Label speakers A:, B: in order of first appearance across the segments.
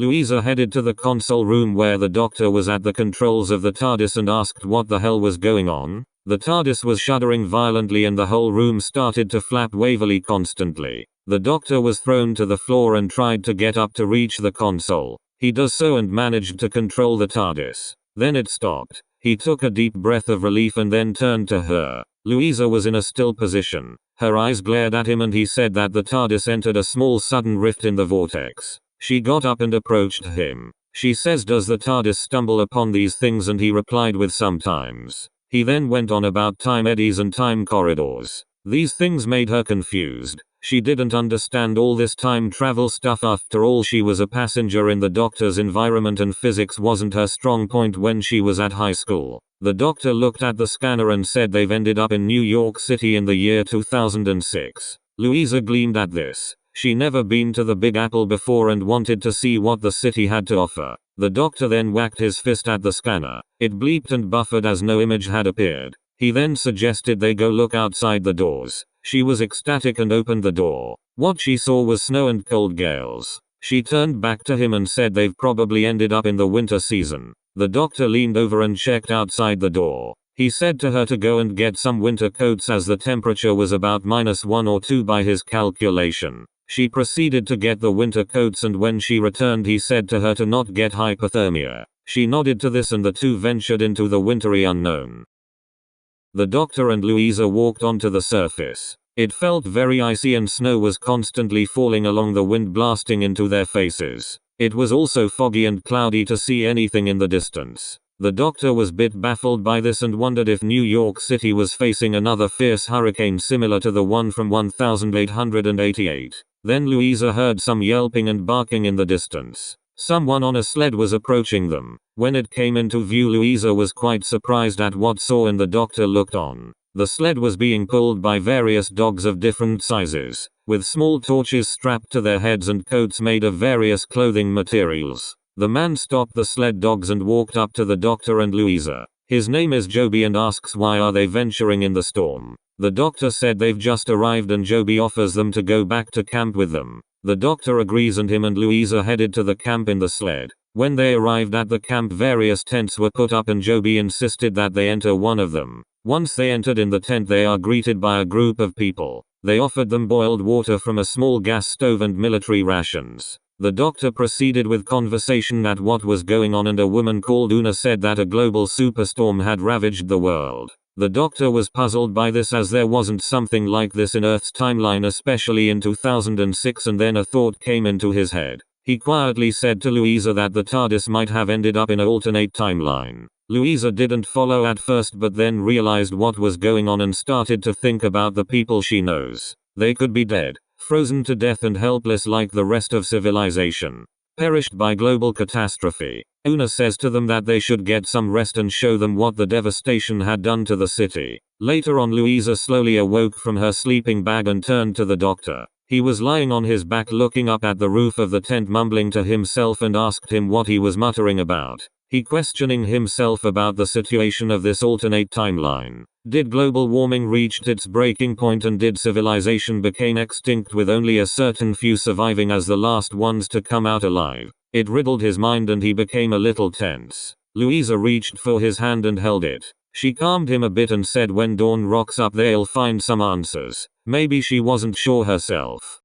A: Louisa headed to the console room where the Doctor was at the controls of the TARDIS and asked what the hell was going on. The TARDIS was shuddering violently and the whole room started to flap wavily constantly. The Doctor was thrown to the floor and tried to get up to reach the console. He does so and managed to control the TARDIS. Then it stopped. He took a deep breath of relief and then turned to her. Louisa was in a still position. Her eyes glared at him and he said that the TARDIS entered a small sudden rift in the vortex. She got up and approached him. She says, "Does the TARDIS stumble upon these things?" and he replied with "sometimes." He then went on about time eddies and time corridors. These things made her confused. She didn't understand all this time travel stuff. After all, she was a passenger in the Doctor's environment and physics wasn't her strong point when she was at high school. The Doctor looked at the scanner and said they've ended up in New York City in the year 2006. Louisa gleamed at this. She never been to the Big Apple before and wanted to see what the city had to offer. The Doctor then whacked his fist at the scanner. It bleeped and buffered as no image had appeared. He then suggested they go look outside the doors. She was ecstatic and opened the door. What she saw was snow and cold gales. She turned back to him and said they've probably ended up in the winter season. The Doctor leaned over and checked outside the door. He said to her to go and get some winter coats as the temperature was about -1 or 2 by his calculation. She proceeded to get the winter coats and when she returned he said to her to not get hypothermia. She nodded to this and the two ventured into the wintry unknown. The Doctor and Louisa walked onto the surface. It felt very icy and snow was constantly falling along the wind, blasting into their faces. It was also foggy and cloudy to see anything in the distance. The Doctor was a bit baffled by this and wondered if New York City was facing another fierce hurricane similar to the one from 1888. Then Louisa heard some yelping and barking in the distance. Someone on a sled was approaching them. When it came into view, Louisa was quite surprised at what saw and the Doctor looked on. The sled was being pulled by various dogs of different sizes, with small torches strapped to their heads and coats made of various clothing materials. The man stopped the sled dogs and walked up to the Doctor and Louisa. His name is Joby and asks why are they venturing in the storm. The Doctor said they've just arrived and Joby offers them to go back to camp with them. The Doctor agrees and him and Louisa headed to the camp in the sled. When they arrived at the camp, various tents were put up and Joby insisted that they enter one of them. Once they entered in the tent, they are greeted by a group of people. They offered them boiled water from a small gas stove and military rations. The Doctor proceeded with conversation at what was going on and a woman called Una said that a global superstorm had ravaged the world. The Doctor was puzzled by this as there wasn't something like this in Earth's timeline, especially in 2006, and then a thought came into his head. He quietly said to Louisa that the TARDIS might have ended up in an alternate timeline. Louisa didn't follow at first but then realized what was going on and started to think about the people she knows. They could be dead, frozen to death and helpless like the rest of civilization, perished by global catastrophe. Una says to them that they should get some rest and show them what the devastation had done to the city. Later on, Louisa slowly awoke from her sleeping bag and turned to the Doctor. He was lying on his back looking up at the roof of the tent, mumbling to himself, and asked him what he was muttering about. He questioning himself about the situation of this alternate timeline. Did global warming reached its breaking point and did civilization become extinct with only a certain few surviving as the last ones to come out alive? It riddled his mind and he became a little tense. Louisa reached for his hand and held it. She calmed him a bit and said when dawn rocks up they'll find some answers. Maybe she wasn't sure herself.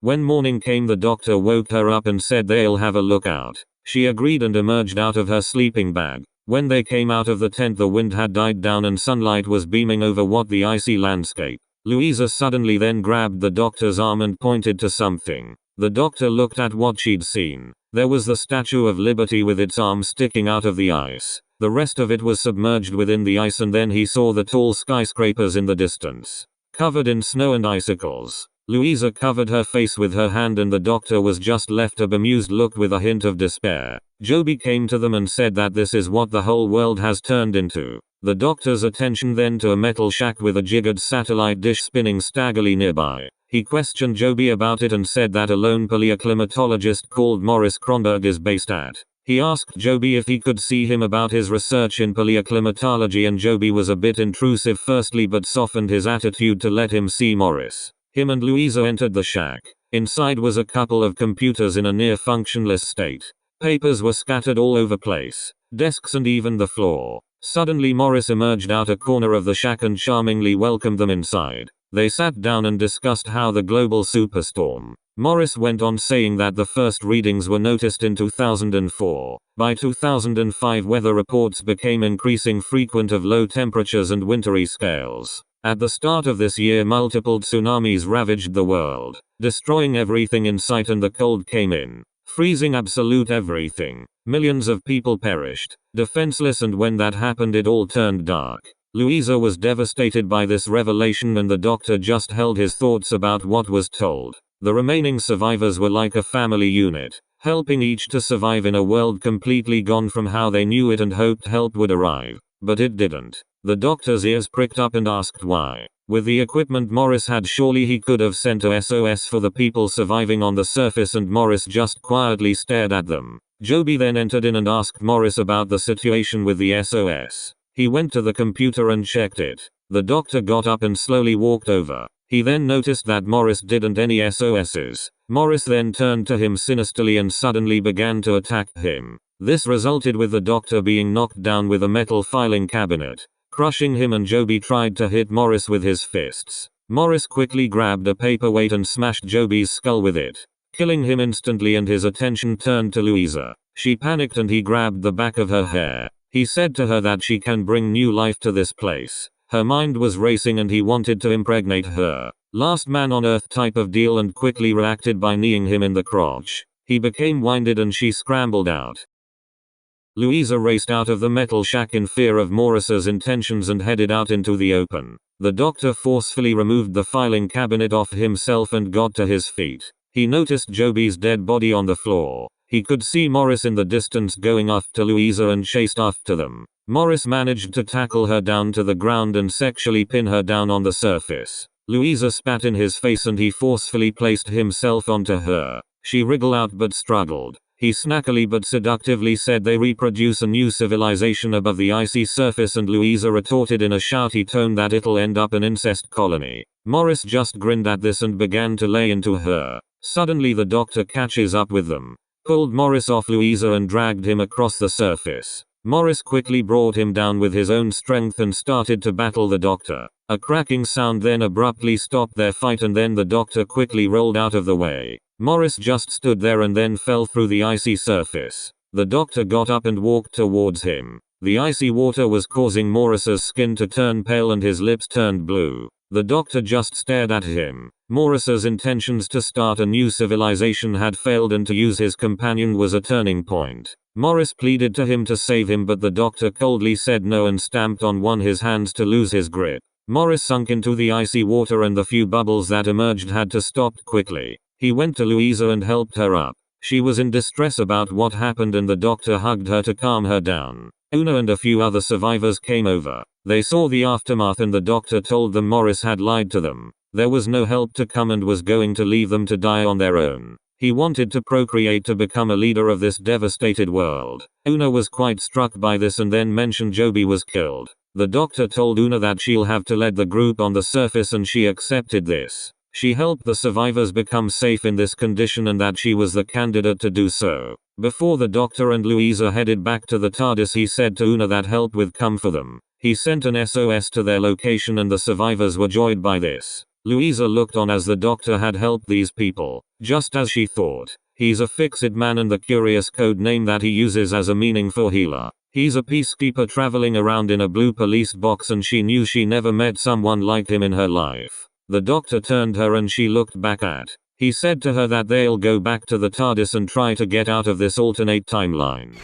A: When morning came, the Doctor woke her up and said they'll have a look out. She agreed and emerged out of her sleeping bag. When they came out of the tent, the wind had died down and sunlight was beaming over the icy landscape. Louisa suddenly then grabbed the Doctor's arm and pointed to something. The Doctor looked at what she'd seen. There was the Statue of Liberty with its arm sticking out of the ice. The rest of it was submerged within the ice, and then he saw the tall skyscrapers in the distance, covered in snow and icicles. Louisa covered her face with her hand and the Doctor was just left a bemused look with a hint of despair. Joby came to them and said that this is what the whole world has turned into. The Doctor's attention then to a metal shack with a jiggered satellite dish spinning staggily nearby. He questioned Joby about it and said that a lone paleoclimatologist called Maurice Kronberg is based at. He asked Joby if he could see him about his research in paleoclimatology, and Joby was a bit intrusive firstly but softened his attitude to let him see Maurice. Him and Louisa entered the shack. Inside was a couple of computers in a near functionless state. Papers were scattered all over place, desks and even the floor. Suddenly Morris emerged out a corner of the shack and charmingly welcomed them inside. They sat down and discussed how the global superstorm. Morris went on saying that the first readings were noticed in 2004. By 2005 weather reports became increasing frequent of low temperatures and wintry scales. At the start of this year multiple tsunamis ravaged the world, destroying everything in sight, and the cold came in, freezing absolute everything. Millions of people perished, defenseless, and when that happened it all turned dark. Louisa was devastated by this revelation, and the doctor just held his thoughts about what was told. The remaining survivors were like a family unit, helping each to survive in a world completely gone from how they knew it and hoped help would arrive. But it didn't. The doctor's ears pricked up and asked why. With the equipment Morris had, surely he could have sent a SOS for the people surviving on the surface, and Morris just quietly stared at them. Joby then entered in and asked Morris about the situation with the SOS. He went to the computer and checked it. The doctor got up and slowly walked over. He then noticed that Morris didn't any SOSs. Morris then turned to him sinisterly and suddenly began to attack him. This resulted with the doctor being knocked down with a metal filing cabinet, crushing him, and Joby tried to hit Morris with his fists. Morris quickly grabbed a paperweight and smashed Joby's skull with it, killing him instantly, and his attention turned to Louisa. She panicked and he grabbed the back of her hair. He said to her that she can bring new life to this place. Her mind was racing and he wanted to impregnate her. Last man on earth type of deal, and quickly reacted by kneeing him in the crotch. He became winded and she scrambled out. Louisa raced out of the metal shack in fear of Morris's intentions and headed out into the open. The doctor forcefully removed the filing cabinet off himself and got to his feet. He noticed Joby's dead body on the floor. He could see Morris in the distance going after Louisa and chased after them. Morris managed to tackle her down to the ground and sexually pin her down on the surface. Louisa spat in his face and he forcefully placed himself onto her. She wriggled out but struggled. He snackily but seductively said they reproduce a new civilization above the icy surface, and Louisa retorted in a shouty tone that it'll end up an incest colony. Morris just grinned at this and began to lay into her. Suddenly the doctor catches up with them, pulled Morris off Louisa and dragged him across the surface. Morris quickly brought him down with his own strength and started to battle the doctor. A cracking sound then abruptly stopped their fight, and then the doctor quickly rolled out of the way. Morris just stood there and then fell through the icy surface. The doctor got up and walked towards him. The icy water was causing Morris's skin to turn pale and his lips turned blue. The doctor just stared at him. Morris's intentions to start a new civilization had failed, and to use his companion was a turning point. Morris pleaded to him to save him, but the doctor coldly said no and stamped on his hands to lose his grip. Morris sunk into the icy water and the few bubbles that emerged had to stop quickly. He went to Louisa and helped her up. She was in distress about what happened and the doctor hugged her to calm her down. Una and a few other survivors came over. They saw the aftermath and the doctor told them Morris had lied to them. There was no help to come and was going to leave them to die on their own. He wanted to procreate to become a leader of this devastated world. Una was quite struck by this and then mentioned Joby was killed. The doctor told Una that she'll have to lead the group on the surface, and she accepted this. She helped the survivors become safe in this condition and that she was the candidate to do so. Before the doctor and Louisa headed back to the TARDIS, he said to Una that help would come for them. He sent an SOS to their location and the survivors were joyed by this. Louisa looked on as the doctor had helped these people, just as she thought. He's a fix-it man, and the curious code name that he uses as a meaning for healer. He's a peacekeeper traveling around in a blue police box, and she knew she never met someone like him in her life. The doctor turned her and she looked back at. He said to her that they'll go back to the TARDIS and try to get out of this alternate timeline.